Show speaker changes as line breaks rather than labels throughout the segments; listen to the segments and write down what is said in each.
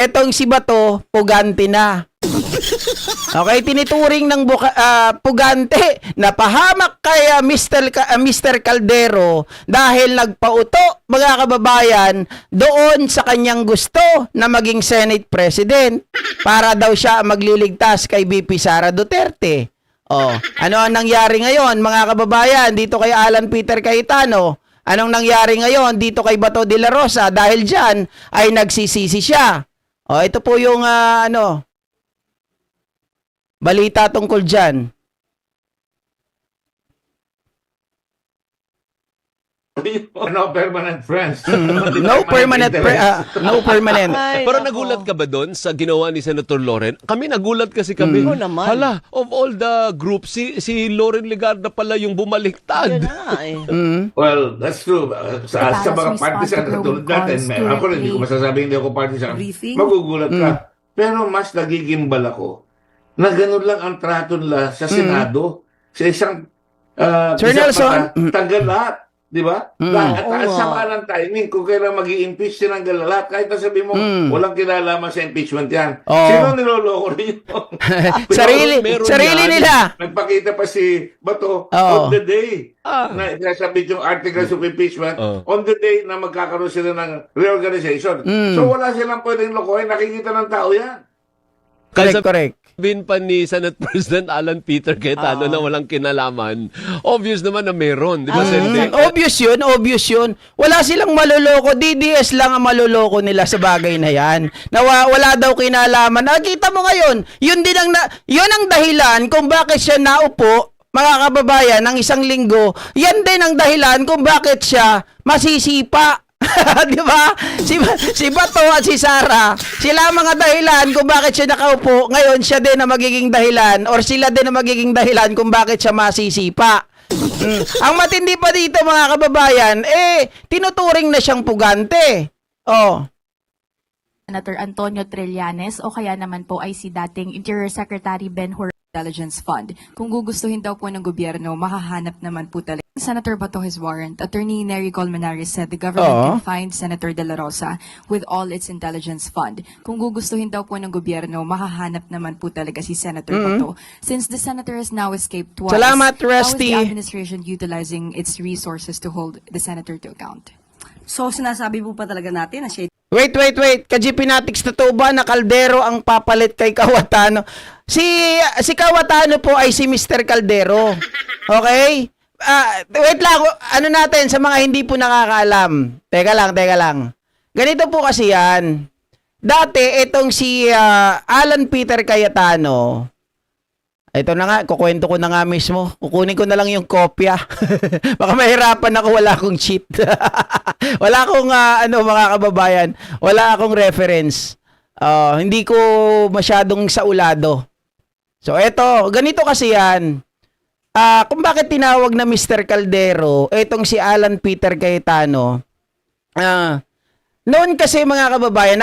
etong si Bato, pugante na. Okay, tinituring ng pugante na pahamak kay Mr. Caldero dahil nagpauto, mga kababayan, doon sa kanyang gusto na maging Senate President para daw siya magliligtas kay VP Sara Duterte. Oh, ano ang nangyari ngayon, mga kababayan, dito kay Alan Peter Cayetano? Anong nangyari ngayon dito kay Bato de la Rosa? Dahil diyan ay nagsisisi siya. Oh, ito po yung balita tungkol dyan.
No permanent friends.
No permanent no permanent.
Ay,
Pero
nako.
nagulat ka ba doon sa ginawa ni Senator Loren? Kami nagulat kasi kami.
Oo naman.
Hala, of all the groups, si Loren Legarda pala yung bumaliktad.
Yan na eh.
Well, that's true. Sa mga partisan
response to
katulad
growing
natin,
cons
ako rin, hindi ko
currently
masasabing hindi ako partisan.
Briefing?
Magugulat ka. Pero mas nagigimbal ako na ganun lang ang trato nila sa Senado. Sa isang
Sir Nelson?
tanggal lahat. Di ba? Lahat.
Oo
Ang
nga.
sama ng timing. Kung kailan mag-i-impeach, tinanggal na lahat. Kahit na sabi mo, walang kinalaman sa impeachment yan.
Oo.
Sino niloloko rin yun?
meron
sarili
yan.
nila.
Nagpakita pa si Bato
Oo.
on the day
Ah.
na sabi yung articles of impeachment
Oh.
on the day na magkakaroon sila ng reorganization. So wala silang pwedeng lokohin. Nakikita ng tao yan.
Correct.
Sabihin pa ni Senate President Alan Peter Cayetano na walang kinalaman, obvious naman na meron. Di ba, Sende?
Obvious yun. Wala silang maloloko. DDS lang ang maloloko nila sa bagay na yan. Na wala daw kinalaman. Nakita mo ngayon, yun ang dahilan kung bakit siya naupo, mga kababayan, ng isang linggo. Yan din ang dahilan kung bakit siya masisipa. Di ba? Si Bato at si Sara, sila ang mga dahilan kung bakit siya nakaupo. Ngayon, siya din ang magiging dahilan or sila din ang magiging dahilan kung bakit siya masisipa. Ang matindi pa dito, mga kababayan, tinuturing na siyang pugante. Oh.
Senator Antonio Trillanes o kaya naman po ay si dating Interior Secretary Ben Hur Intelligence Fund. Kung gugustuhin daw po ng gobyerno, makahanap naman po talaga. Senator Bato his warrant. Attorney Nery Colmenares said the government can find Senator De La Rosa with all its intelligence fund. Kung gugustuhin daw po ng gobyerno, makahanap naman po talaga si Senator Bato. Since the senator has now escaped twice,
Salamat,
how is
Rusty.
the administration utilizing its resources to hold the senator to account?
So sinasabi po pa talaga natin na siya
Wait. Ka-GPnatics, totoo ba na Caldero ang papalit kay Cayetano? Si Cayetano po ay si Mr. Caldero. Okay? Wait lang. Ano natin sa mga hindi po nakakaalam? Teka lang. Ganito po kasi yan. Dati, itong si Alan Peter Cayetano, ito na nga, kukwento ko na nga mismo. Kukunin ko na lang yung kopya. Baka mahirapan ako, wala akong cheat. Wala akong, mga kababayan, wala akong reference. Hindi ko masyadong saulado. So, ganito kasi yan. Kung bakit tinawag na Mr. Caldero, itong si Alan Peter Cayetano, noon kasi mga kababayan,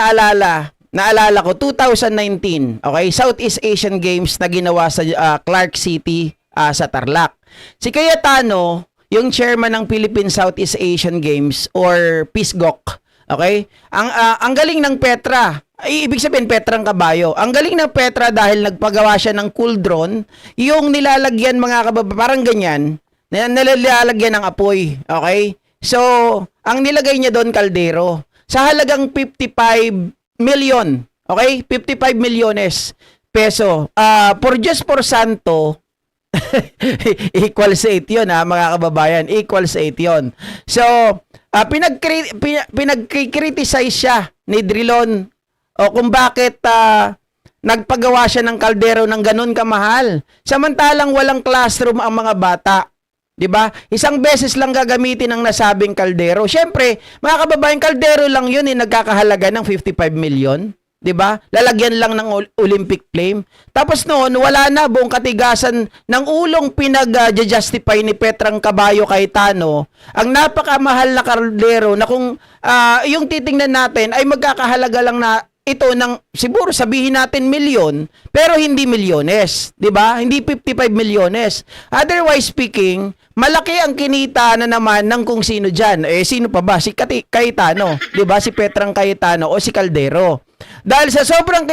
naalala ko, 2019, okay, Southeast Asian Games na ginawa sa Clark City sa Tarlac. Si Cayetano, yung chairman ng Philippine Southeast Asian Games or PISGOC, okay? Ang galing ng Petra, ibig sabihin Petrang kabayo. Ang galing ng Petra dahil nagpagawa siya ng cool drone, yung nilalagyan mga kababayan, parang ganyan, nilalagyan ng apoy, okay? So, ang nilagay niya doon Caldero, sa halagang 55 million, okay? 55 milyones peso. Por Santo, equals 8 yun, mga kababayan. Equals 8 yun. So, pinag-criticize siya ni Drilon o kung bakit nagpagawa siya ng kaldero ng ganun kamahal. Samantalang walang classroom ang mga bata. 'Di ba? Isang beses lang gagamitin ang nasabing kaldero. Syempre, mga kababayan, kaldero lang 'yun, nagkakahalaga ng 55 million, 'di ba? Lalagyan lang ng Olympic flame. Tapos noon, wala na buong katigasan ng ulong pinag-justify ni Petrang Kabayo Cayetano ang napakamahal na kaldero na kung yung titingnan natin ay magkakahalaga lang na ito ng siguro sabihin natin milyon pero hindi milyones, 'di ba? Hindi 55 milyones. Otherwise speaking, malaki ang kinita na naman ng kung sino diyan. Sino pa ba? Si Cayetano, 'di ba? Si Petrang Cayetano o si Caldero. Dahil sa sobrang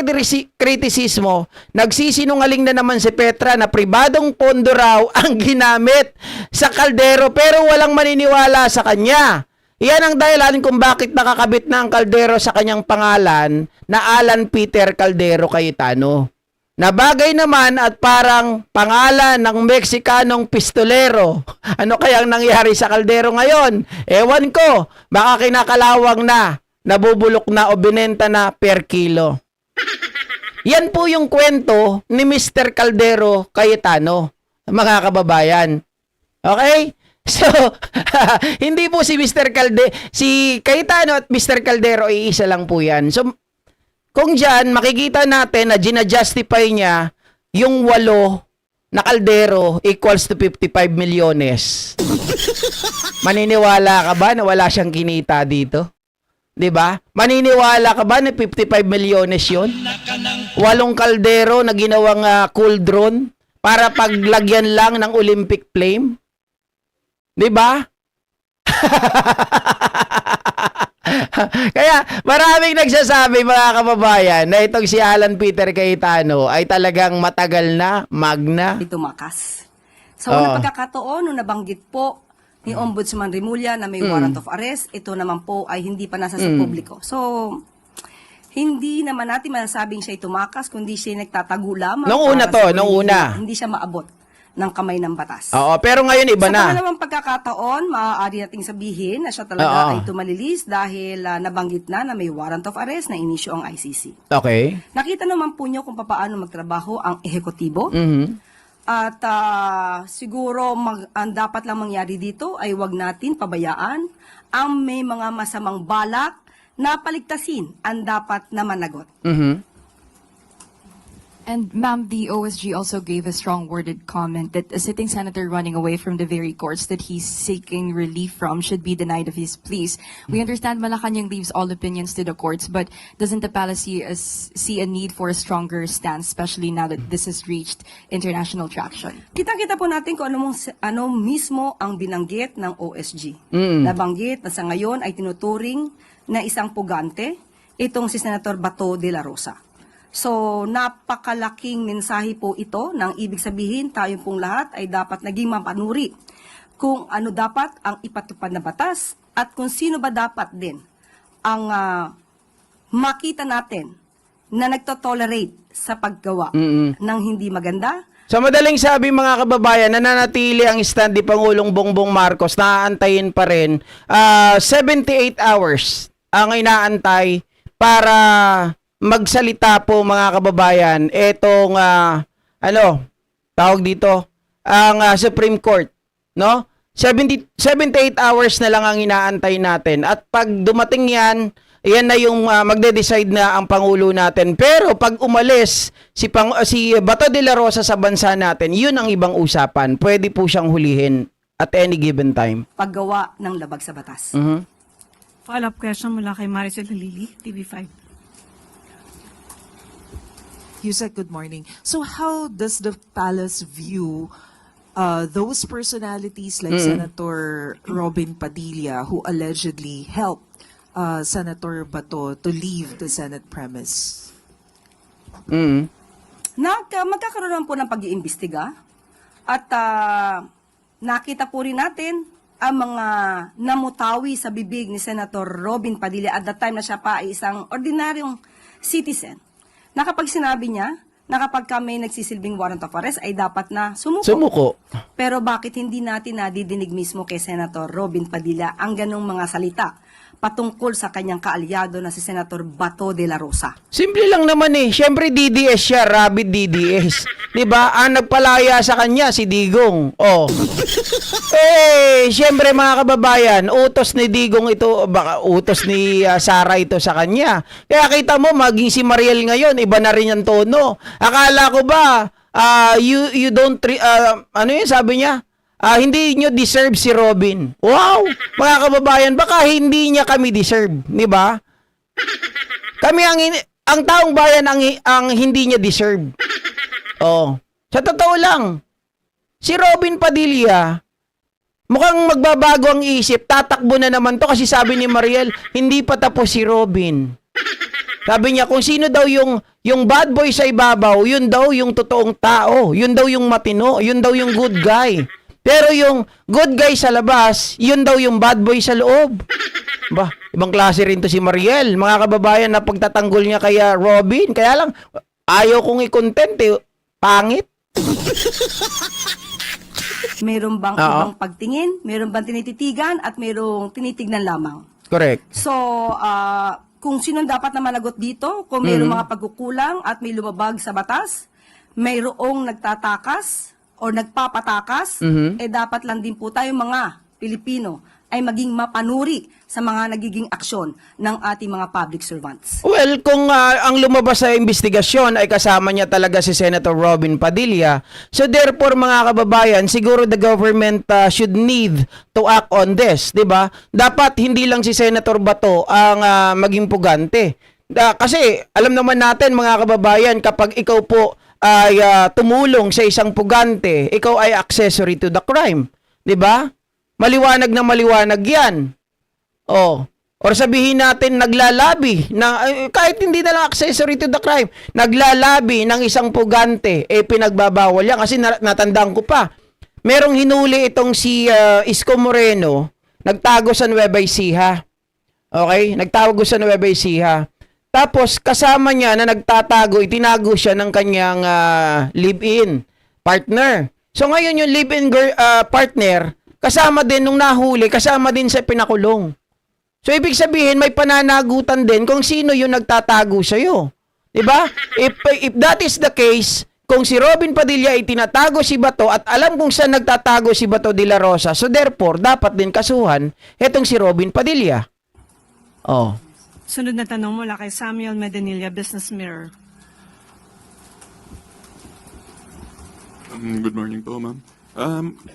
kritisismo, nagsisinungaling na naman si Petra na pribadong pondo raw ang ginamit sa kaldero pero walang maniniwala sa kanya. Yan ang dahilan kung bakit nakakabit na ang kaldero sa kanyang pangalan na Alan Peter Caldero Cayetano. Na bagay naman at parang pangalan ng Meksikanong pistolero. Ano kayang nangyari sa kaldero ngayon? Ewan ko, baka kinakalawang na, nabubulok na o binenta na per kilo. Yan po yung kwento ni Mr. Caldero Cayetano, mga kababayan. Okay? So, hindi po si si Cayetano at Mr. Caldero ay isa lang po yan. So, kung dyan, makikita natin na ginajustify niya yung 8 na kaldero equals to 55 milyones. Maniniwala ka ba na wala siyang kinita dito? 'Di ba? Maniniwala ka ba na 55 milyones 'yon? 8 kaldero na ginawang cauldron para paglagyan lang ng Olympic flame? 'Di ba? Kaya maraming nagsasabi mga kababayan na itong si Alan Peter Cayetano ay talagang matagal na, magna.
tumakas. Sa unang pagkakataon, nung nabanggit po ni Ombudsman Remulla na may warrant of arrest, ito naman po ay hindi pa nasa sa publiko. So, hindi naman natin masasabing siya'y tumakas, kundi siya'y nagtatago lamang.
Nung una
para
to,
sa
nung una.
Hindi siya maabot ng kamay ng batas.
Oo, pero ngayon iba
Sa
na.
pangalawang pagkakataon, maaari nating sabihin na siya talaga
Oo.
ay tumalilis dahil nabanggit na may warrant of arrest na inisyo ang ICC.
Okay.
Nakita naman po niyo kung paano magtrabaho ang ehekutibo.
Mhm.
At siguro ang dapat lang mangyari dito ay wag natin pabayaan ang may mga masamang balak na paligtasin ang dapat na managot.
Mhm.
And ma'am, the OSG also gave a strong worded comment that a sitting senator running away from the very courts that he's seeking relief from should be denied of his pleas. We understand Malacanang leaves all opinions to the courts, but doesn't the palace see a need for a stronger stance, especially now that this has reached international traction?
Kita-kita po natin kung ano mismo ang binanggit ng OSG. Nabanggit na sa ngayon ay tinuturing na isang pugante itong si Senator Bato de la Rosa. So, napakalaking mensahe po ito nang ibig sabihin tayong pong lahat ay dapat naging mapanuri kung ano dapat ang ipatupad na batas at kung sino ba dapat din ang makita natin na nagtotolerate sa paggawa ng hindi maganda.
Sa madaling sabi mga kababayan, nananatili ang stand ni Pangulong Bongbong Marcos, naaantayin pa rin 78 hours ang inaantay para magsalita po mga kababayan etong tawag dito ang Supreme Court, no? 78 hours na lang ang inaantay natin at pag dumating yan na yung magde-decide na ang pangulo natin. Pero pag umalis si Bato de la Rosa sa bansa natin, yun ang ibang usapan. Pwede po siyang hulihin at any given time.
Paggawa ng labag sa batas.
Mhm.
Follow-up question mula kay Maricel Halili, TV5.
Yusek, good morning. So how does the palace view those personalities like Senator Robin Padilla who allegedly helped Senator Bato to leave the Senate premise?
Mhm.
Magkakaroon po ng pag-iimbestiga at nakita po rin natin ang mga namutawi sa bibig ni Senator Robin Padilla at that time na siya pa ay isang ordinaryong citizen. Na kapag sinabi niya na kapag kami nagsisilbing warrant of arrest ay dapat na sumuko. Pero bakit hindi natin nadidinig mismo kay Senator Robin Padilla ang ganong mga salita patungkol sa kanyang kaalyado na si Senator Bato de la Rosa?
Simple lang naman eh. Siyempre DDS siya, rabid DDS. 'Di ba? Ang nagpalaya sa kanya si Digong. Oh. Siyempre mga kababayan, utos ni Digong ito, baka utos ni Sara ito sa kanya. Kaya kita mo maging si Mariel ngayon, iba na rin yung tono. Akala ko ba you don't ano yun sabi niya? Hindi nyo deserve si Robin. Wow! Mga kababayan, baka hindi niya kami deserve, di ba? Kami ang taong bayan ang hindi niya deserve. Oh. Sa totoo lang, si Robin Padilla, mukhang magbabago ang isip, tatakbo na naman to kasi sabi ni Mariel, hindi pa tapos si Robin. Sabi niya kung sino daw yung bad boy sa ibabaw, yun daw yung totoong tao, yun daw yung matino, yun daw yung good guy. Pero yung good guy sa labas, yun daw yung bad boy sa loob. Ba, ibang klase rin to si Mariel. Mga kababayan na pagtatanggol niya kay Robin, kaya lang ayaw kong i-content eh. Pangit.
Meron bang
Oo.
ibang pagtingin, meron bang tinititigan, at merong tinitignan lamang.
Correct.
So, kung sino dapat na managot dito, kung mayroong mga pagkukulang at may lumabag sa batas, mayroong nagtatakas o nagpapatakas, dapat lang din po tayo mga Pilipino ay maging mapanuri sa mga nagiging aksyon ng ating mga public servants.
Well, kung ang lumabas sa investigasyon ay kasama niya talaga si Senator Robin Padilla, so therefore mga kababayan, siguro the government should need to act on this, 'di ba? Dapat hindi lang si Senator Bato ang maging pugante. Kasi alam naman natin mga kababayan, kapag ikaw po ay tumulong sa isang pugante, ikaw ay accessory to the crime, 'di ba? Maliwanag na maliwanag 'yan. Oh, or sabihin natin naglalabi na kahit hindi na lang accessory to the crime, naglalabi ng isang pugante, pinagbabawal yan kasi natandaan ko pa. Merong hinuli itong si Isko Moreno, nagtago sa Nueva Ecija. Okay? Nagtago sa Nueva Ecija. Tapos kasama niya na nagtatago, itinago siya ng kanyang live-in partner. So ngayon yung live-in partner, kasama din nung nahuli, kasama din sa pinakulong. So, ibig sabihin, may pananagutan din kung sino yung nagtatago sa'yo. Diba? If that is the case, kung si Robin Padilla ay tinatago si Bato at alam kung saan nagtatago si Bato de la Rosa, so therefore, dapat din kasuhan etong si Robin Padilla. Oh.
Sunod na tanong mula kay Samuel Medanilla, Business Mirror.
Good morning po, ma'am.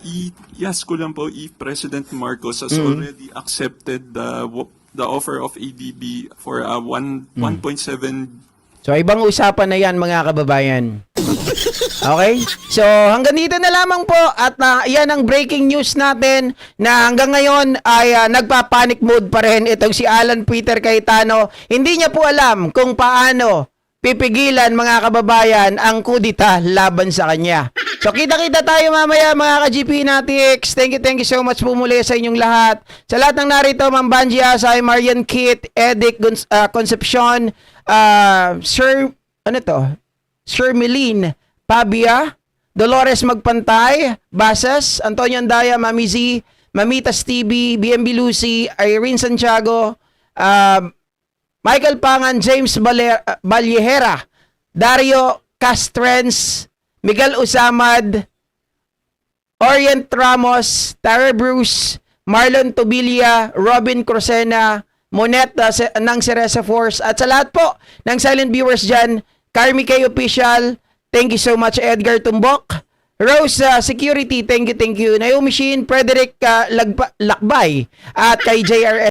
I-ask ko lang po if President Marcos has already accepted the offer of ADB for 1.7.
So, ibang usapan na yan, mga kababayan. Okay? So, hanggang dito na lamang po. At yan ang breaking news natin na hanggang ngayon ay nagpa-panic mode pa rin itong si Alan Peter Cayetano. Hindi niya po alam kung paano pipigilan, mga kababayan, ang kudita laban sa kanya. So, kita-kita tayo mamaya, mga ka-GP Natics. Thank you so much po muli sa inyong lahat. Sa lahat ng narito, Ma'am Banji Asay, Marian Kit, Edic Concepcion, Sir Meline Pabia, Dolores Magpantay, Basas, Antonio Andaya, Mami Z, Mamitas TV, BMB Lucy, Irene Santiago, Michael Pangan, James Balyehera, Dario Castrens, Miguel Usamad, Orient Ramos, Tara Bruce, Marlon Tobilia, Robin Crosena, Monet ng Ceresa Force, at sa lahat po ng silent viewers dyan, Carmi K Official, thank you so much. Edgar Tumbok, Rose Security, thank you. Naomi Shin, Frederick Lakbay, at kay JRS